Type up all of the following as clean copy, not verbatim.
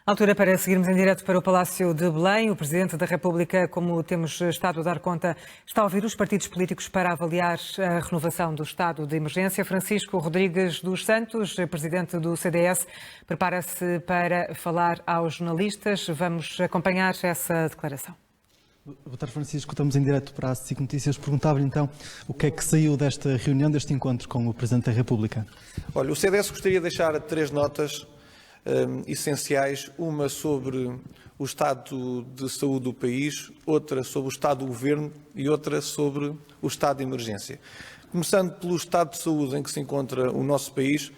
Altura para seguirmos em direto para o Palácio de Belém. O Presidente da República, como temos estado a dar conta, está a ouvir os partidos políticos para avaliar a renovação do estado de emergência. Francisco Rodrigues dos Santos, Presidente do CDS, prepara-se para falar aos jornalistas. Vamos acompanhar essa declaração. Boa tarde, Francisco. Estamos em direto para a SIC Notícias. Perguntava-lhe então o que é que saiu desta reunião, deste encontro com o Presidente da República. Olha, o CDS gostaria de deixar 3 notas essenciais, uma sobre o estado de saúde do país, outra sobre o estado do governo e outra sobre o estado de emergência. Começando pelo estado de saúde em que se encontra o nosso país,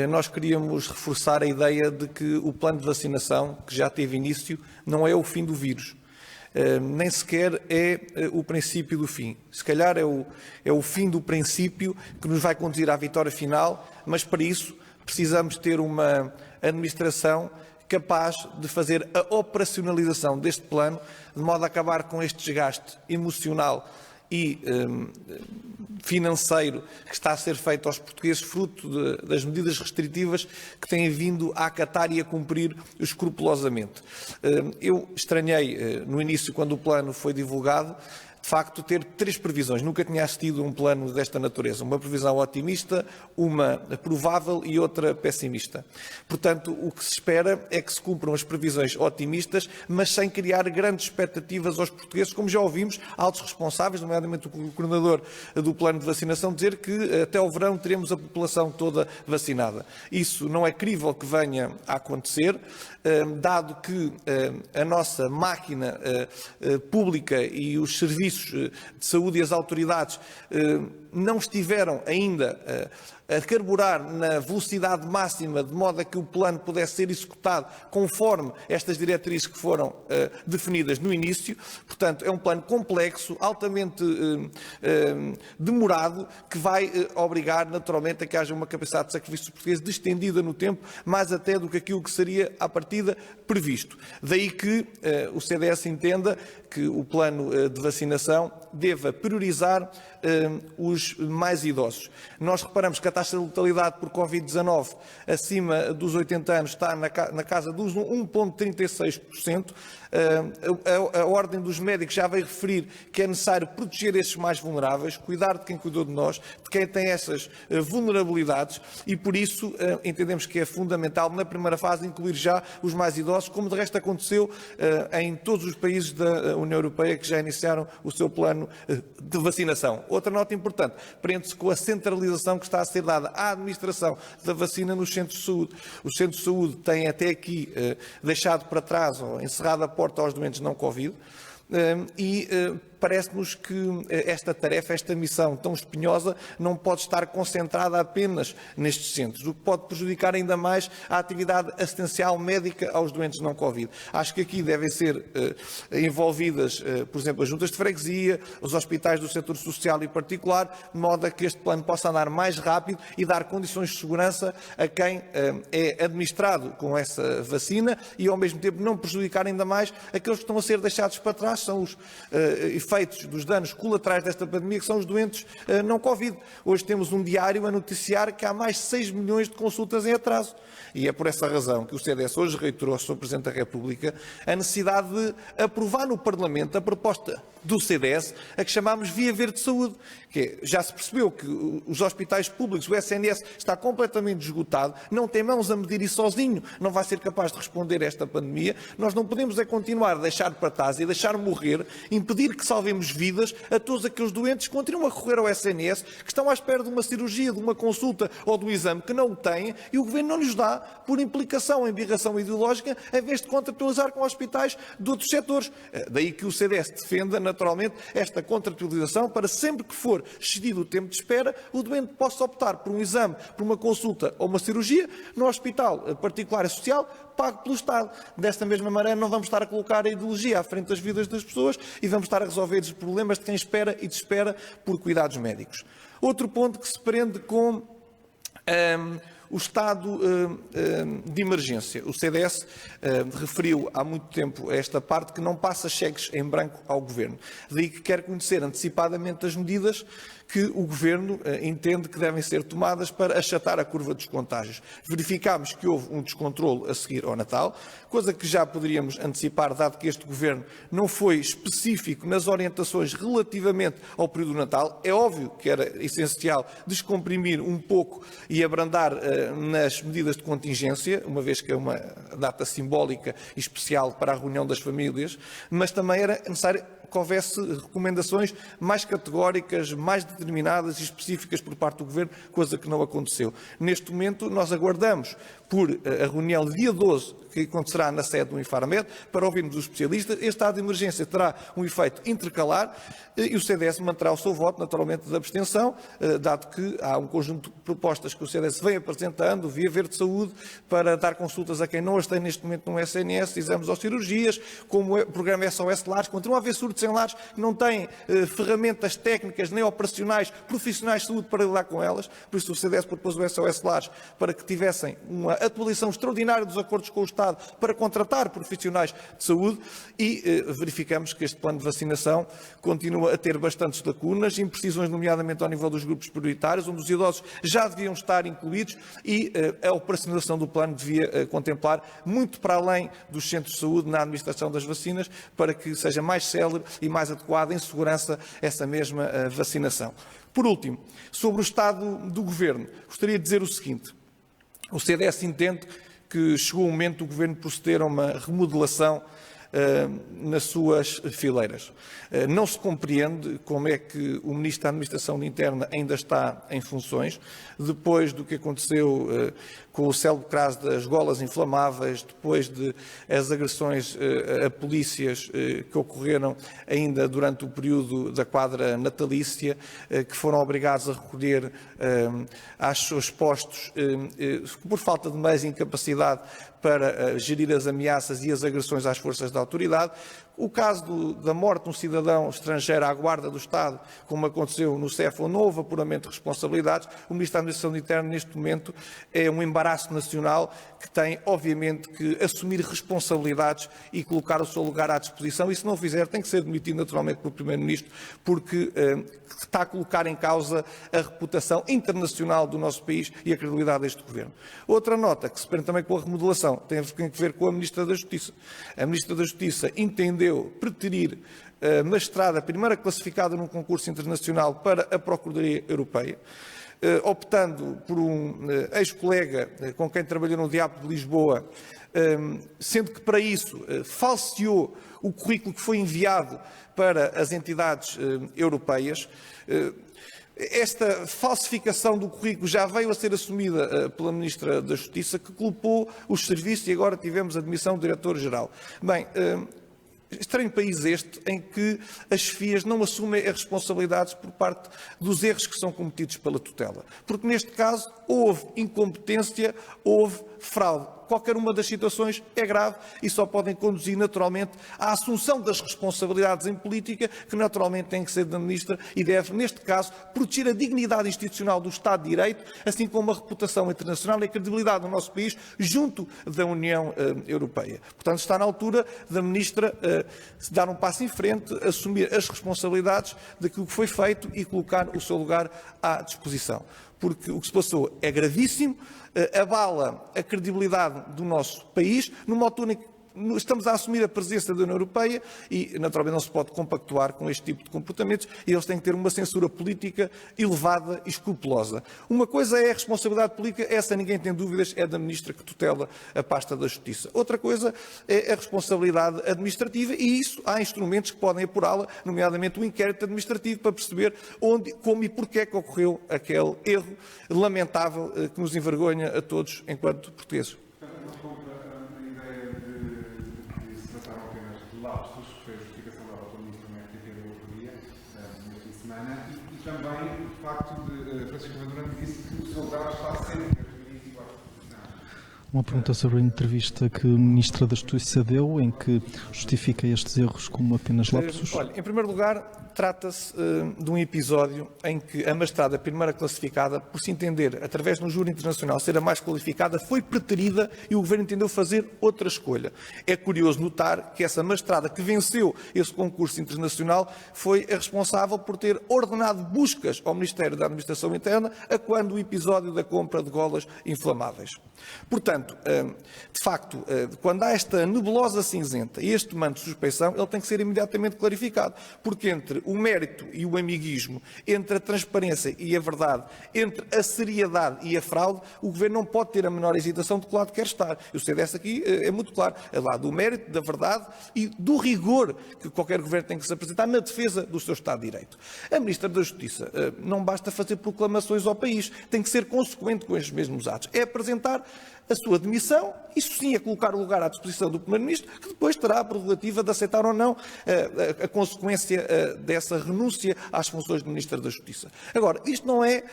nós queríamos reforçar a ideia de que o plano de vacinação, que já teve início, não é o fim do vírus. Nem sequer é o princípio do fim. Se calhar é o fim do princípio que nos vai conduzir à vitória final, mas para isso precisamos ter uma administração capaz de fazer a operacionalização deste plano, de modo a acabar com este desgaste emocional e financeiro que está a ser feito aos portugueses, fruto das medidas restritivas que têm vindo a acatar e a cumprir escrupulosamente. Eu estranhei no início, quando o plano foi divulgado, de facto, ter 3 previsões. Nunca tinha assistido a um plano desta natureza. Uma previsão otimista, uma provável e outra pessimista. Portanto, o que se espera é que se cumpram as previsões otimistas, mas sem criar grandes expectativas aos portugueses, como já ouvimos altos responsáveis, nomeadamente o coordenador do plano de vacinação, dizer que até ao verão teremos a população toda vacinada. Isso não é crível que venha a acontecer, dado que a nossa máquina pública e os serviços de saúde e as autoridades não estiveram ainda a carburar na velocidade máxima, de modo a que o plano pudesse ser executado conforme estas diretrizes que foram definidas no início. Portanto, é um plano complexo, altamente demorado, que vai obrigar naturalmente a que haja uma capacidade de sacrifício português distendida no tempo, mais até do que aquilo que seria à partida previsto. Daí que o CDS entenda que o plano de vacinação deva priorizar os mais idosos. Nós reparamos que a taxa de letalidade por Covid-19 acima dos 80 anos está na casa dos 1,36%. A Ordem dos Médicos já veio referir que é necessário proteger esses mais vulneráveis, cuidar de quem cuidou de nós, de quem tem essas vulnerabilidades e, por isso, entendemos que é fundamental, na primeira fase, incluir já os mais idosos, como de resto aconteceu em todos os países da União Europeia que já iniciaram o seu plano de vacinação. Outra nota importante, prende-se com a centralização que está a ser dada à administração da vacina nos centros de saúde. Os centros de saúde têm até aqui deixado para trás ou encerrado a porta aos doentes não Covid e parece-nos que esta tarefa, esta missão tão espinhosa, não pode estar concentrada apenas nestes centros, o que pode prejudicar ainda mais a atividade assistencial médica aos doentes não Covid. Acho que aqui devem ser envolvidas, por exemplo, as juntas de freguesia, os hospitais do setor social e particular, de modo a que este plano possa andar mais rápido e dar condições de segurança a quem é administrado com essa vacina e, ao mesmo tempo, não prejudicar ainda mais aqueles que estão a ser deixados para trás, são os efeitos dos danos colaterais desta pandemia, que são os doentes não Covid. Hoje temos um diário a noticiar que há mais de 6 milhões de consultas em atraso. E é por essa razão que o CDS hoje reiterou ao Sr. Presidente da República a necessidade de aprovar no Parlamento a proposta do CDS, a que chamamos Via Verde de Saúde, que já se percebeu que os hospitais públicos, o SNS, está completamente esgotado, não tem mãos a medir isso sozinho, não vai ser capaz de responder a esta pandemia. Nós não podemos continuar a deixar para trás e deixar morrer, impedir que salvemos vidas a todos aqueles doentes que continuam a recorrer ao SNS, que estão à espera de uma cirurgia, de uma consulta ou do exame, que não o têm, e o Governo não lhes dá por implicação em embirração ideológica, em vez de contratualizar com hospitais de outros setores. Daí que o CDS defenda, naturalmente, esta contratualização para sempre que for excedido o tempo de espera, o doente possa optar por um exame, por uma consulta ou uma cirurgia no hospital particular e social, pago pelo Estado. Desta mesma maneira, não vamos estar a colocar a ideologia à frente das vidas das pessoas e vamos estar a resolver os problemas de quem espera e desespera por cuidados médicos. Outro ponto que se prende com O estado de emergência. O CDS referiu há muito tempo a esta parte que não passa cheques em branco ao Governo. Daí que quer conhecer antecipadamente as medidas que o Governo entende que devem ser tomadas para achatar a curva dos contágios. Verificámos que houve um descontrole a seguir ao Natal, coisa que já poderíamos antecipar, dado que este Governo não foi específico nas orientações relativamente ao período do Natal. É óbvio que era essencial descomprimir um pouco e abrandar nas medidas de contingência, uma vez que é uma data simbólica e especial para a reunião das famílias, mas também era necessário que houvesse recomendações mais categóricas, mais determinadas e específicas por parte do Governo, coisa que não aconteceu. Neste momento, nós aguardamos por a reunião de dia 12, que acontecerá na sede do Infarmed, para ouvirmos os especialistas. Este estado de emergência terá um efeito intercalar e o CDS manterá o seu voto, naturalmente, de abstenção, dado que há um conjunto de propostas que o CDS vem apresentando via Verde Saúde para dar consultas a quem não as tem neste momento no SNS, exames ou cirurgias, como o programa SOS Lares. Continua a haver surdos em lares que não têm ferramentas técnicas nem operacionais, profissionais de saúde para lidar com elas. Por isso o CDS propôs o SOS Lares para que tivessem uma atualização extraordinária dos acordos com o Estado para contratar profissionais de saúde e verificamos que este plano de vacinação continua a ter bastantes lacunas, imprecisões, nomeadamente ao nível dos grupos prioritários, onde os idosos já deviam estar incluídos e a operacionalização do plano devia contemplar muito para além dos centros de saúde na administração das vacinas, para que seja mais célere e mais adequada em segurança essa mesma vacinação. Por último, sobre o estado do Governo, gostaria de dizer o seguinte: o CDS entende que chegou o momento do Governo proceder a uma remodelação nas suas fileiras. Não se compreende como é que o Ministro da Administração Interna ainda está em funções, depois do que aconteceu com o célebre caso das golas inflamáveis, depois de as agressões a polícias que ocorreram ainda durante o período da quadra natalícia, que foram obrigados a recolher aos seus postos por falta de meios e incapacidade para gerir as ameaças e as agressões às forças da autoridade. O caso da morte de um cidadão estrangeiro à guarda do Estado, como aconteceu no CEF, onde não houve apuramento de responsabilidades, o Ministro da Administração Interna, neste momento, é um embaraço nacional que tem, obviamente, que assumir responsabilidades e colocar o seu lugar à disposição, e se não o fizer, tem que ser demitido naturalmente pelo Primeiro-Ministro, porque está a colocar em causa a reputação internacional do nosso país e a credibilidade deste Governo. Outra nota, que se prende também com a remodelação, tem a ver com a Ministra da Justiça. A Ministra da Justiça entendeu preterir magistrada, a primeira classificada num concurso internacional para a Procuradoria Europeia, optando por um ex-colega com quem trabalhou no Diabo de Lisboa, sendo que para isso falseou o currículo que foi enviado para as entidades europeias. Esta falsificação do currículo já veio a ser assumida pela Ministra da Justiça, que culpou os serviços, e agora tivemos a demissão do Diretor-Geral. Bem, estranho país este em que as chefias não assumem as responsabilidades por parte dos erros que são cometidos pela tutela. Porque neste caso houve incompetência, houve fraude. Qualquer uma das situações é grave e só podem conduzir naturalmente à assunção das responsabilidades em política, que naturalmente tem que ser da Ministra e deve, neste caso, proteger a dignidade institucional do Estado de Direito, assim como a reputação internacional e a credibilidade do nosso país junto da União Europeia. Portanto, está na altura da Ministra dar um passo em frente, assumir as responsabilidades daquilo que foi feito e colocar o seu lugar à disposição. Porque o que se passou é gravíssimo, abala a credibilidade do nosso país, numa altura em que estamos a assumir a presença da União Europeia e, naturalmente, não se pode compactuar com este tipo de comportamentos e eles têm que ter uma censura política elevada e escrupulosa. Uma coisa é a responsabilidade política, essa ninguém tem dúvidas, é da Ministra que tutela a pasta da Justiça. Outra coisa é a responsabilidade administrativa e isso há instrumentos que podem apurá-la, nomeadamente o inquérito administrativo, para perceber onde, como e porquê é que ocorreu aquele erro lamentável que nos envergonha a todos enquanto portugueses. Também o facto de Francisco Maduro disse que o seu lugar está sempre a pedir igual. Uma pergunta sobre a entrevista que o Ministro da Justiça deu, em que justifica estes erros como apenas lapsos. Olha, em primeiro lugar, trata-se de um episódio em que a magistrada primeira classificada, por se entender, através de um júri internacional, ser a mais qualificada, foi preterida e o Governo entendeu fazer outra escolha. É curioso notar que essa magistrada que venceu esse concurso internacional foi a responsável por ter ordenado buscas ao Ministério da Administração Interna a quando o episódio da compra de golas inflamáveis. Portanto, de facto, quando há esta nebulosa cinzenta e este manto de suspeição, ele tem que ser imediatamente clarificado, porque entre o mérito e o amiguismo, entre a transparência e a verdade, entre a seriedade e a fraude, o Governo não pode ter a menor hesitação de que lado quer estar. E o CDS aqui é muito claro, é lá do mérito, da verdade e do rigor que qualquer Governo tem que se apresentar na defesa do seu Estado de Direito. A Ministra da Justiça não basta fazer proclamações ao país, tem que ser consequente com estes mesmos atos. É apresentar a sua demissão, isso sim é colocar o lugar à disposição do Primeiro-Ministro, que depois terá a prerrogativa de aceitar ou não a consequência dessa renúncia às funções de Ministro da Justiça. Agora, isto não é,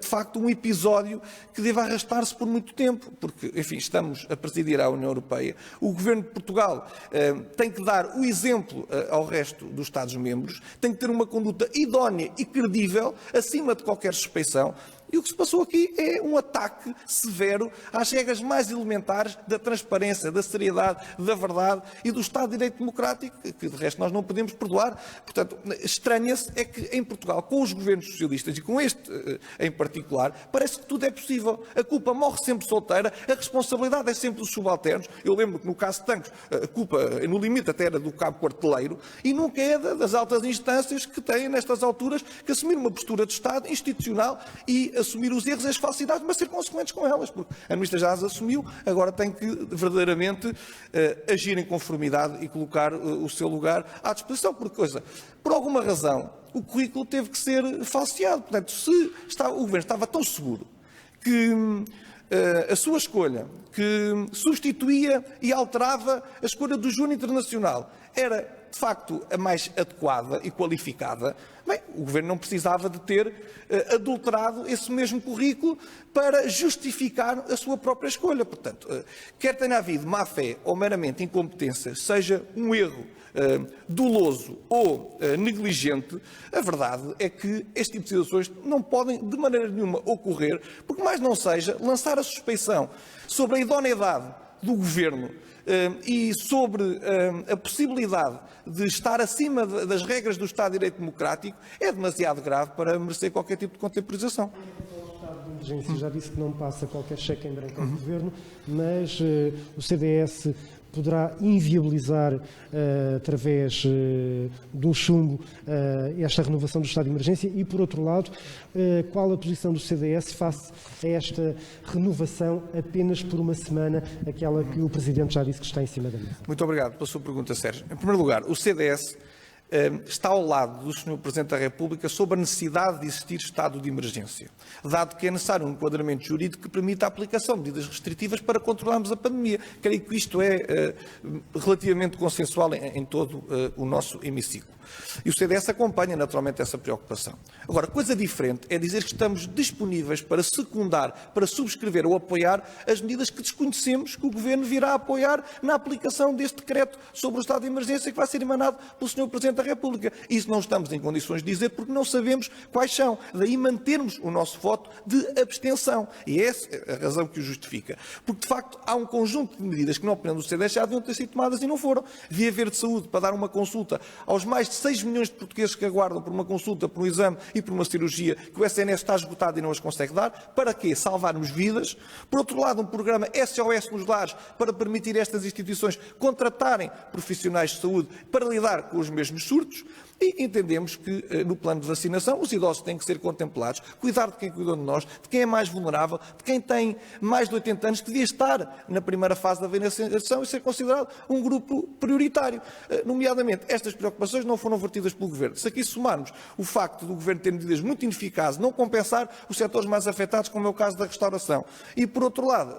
de facto, um episódio que deva arrastar-se por muito tempo, porque, enfim, estamos a presidir a União Europeia. O Governo de Portugal tem que dar o exemplo ao resto dos Estados-membros, tem que ter uma conduta idónea e credível, acima de qualquer suspeição. E o que se passou aqui é um ataque severo às regras mais elementares da transparência, da seriedade, da verdade e do Estado de Direito Democrático, que de resto nós não podemos perdoar. Portanto, estranha-se é que em Portugal, com os governos socialistas e com este em particular, parece que tudo é possível. A culpa morre sempre solteira, a responsabilidade é sempre dos subalternos. Eu lembro que no caso de Tancos, a culpa no limite até era do cabo quarteleiro e nunca é das altas instâncias que têm nestas alturas que assumir uma postura de Estado institucional e assumir os erros e as falsidades, mas ser consequentes com elas, porque a Ministra já as assumiu, agora tem que verdadeiramente agir em conformidade e colocar o seu lugar à disposição, porque por alguma razão o currículo teve que ser falseado. Portanto, se o Governo estava tão seguro que a sua escolha, que substituía e alterava a escolha do júri internacional, era de facto a mais adequada e qualificada, bem, o Governo não precisava de ter adulterado esse mesmo currículo para justificar a sua própria escolha. Portanto, quer tenha havido má-fé ou meramente incompetência, seja um erro doloso ou negligente, a verdade é que este tipo de situações não podem de maneira nenhuma ocorrer, porque mais não seja lançar a suspeição sobre a idoneidade do Governo e sobre a possibilidade de estar acima das regras do Estado de Direito Democrático é demasiado grave para merecer qualquer tipo de contemporização. O Estado de Emergência já disse que não passa qualquer cheque em branco ao Governo, mas o CDS poderá inviabilizar, através do chumbo, esta renovação do estado de emergência e, por outro lado, qual a posição do CDS face a esta renovação apenas por uma semana, aquela que o Presidente já disse que está em cima da mesa? Muito obrigado pela sua pergunta, Sérgio. Em primeiro lugar, o CDS está ao lado do Sr. Presidente da República sobre a necessidade de existir estado de emergência, dado que é necessário um enquadramento jurídico que permita a aplicação de medidas restritivas para controlarmos a pandemia. Creio que isto é relativamente consensual em todo o nosso hemiciclo. E o CDS acompanha naturalmente essa preocupação. Agora, coisa diferente é dizer que estamos disponíveis para secundar, para subscrever ou apoiar as medidas que desconhecemos que o Governo virá a apoiar na aplicação deste decreto sobre o estado de emergência que vai ser emanado pelo Sr. Presidente da República. Isso não estamos em condições de dizer porque não sabemos quais são. Daí mantermos o nosso voto de abstenção. E essa é a razão que o justifica. Porque, de facto, há um conjunto de medidas que, na opinião do CDS, já deviam ter sido tomadas e não foram. Via Verde Saúde para dar uma consulta aos mais de 6 milhões de portugueses que aguardam por uma consulta, por um exame e por uma cirurgia que o SNS está esgotado e não as consegue dar. Para quê? Salvarmos vidas. Por outro lado, um programa SOS nos lares para permitir a estas instituições contratarem profissionais de saúde para lidar com os mesmos surtos. E entendemos que, no plano de vacinação, os idosos têm que ser contemplados, cuidar de quem cuidou de nós, de quem é mais vulnerável, de quem tem mais de 80 anos, que devia estar na primeira fase da vacinação e ser considerado um grupo prioritário. Nomeadamente, estas preocupações não foram vertidas pelo Governo. Se aqui somarmos o facto do Governo ter medidas muito ineficazes, não compensar os setores mais afetados, como é o caso da restauração. E, por outro lado,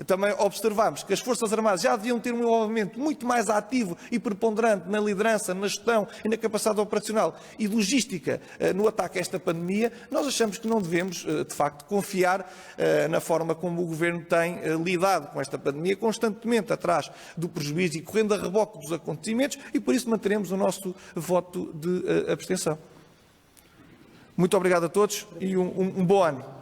também observamos que as Forças Armadas já deviam ter um envolvimento muito mais ativo e preponderante na liderança, na gestão e na capacidade capacidade operacional e logística no ataque a esta pandemia, nós achamos que não devemos, de facto, confiar na forma como o Governo tem lidado com esta pandemia, constantemente atrás do prejuízo e correndo a reboque dos acontecimentos, e por isso manteremos o nosso voto de abstenção. Muito obrigado a todos e um bom ano.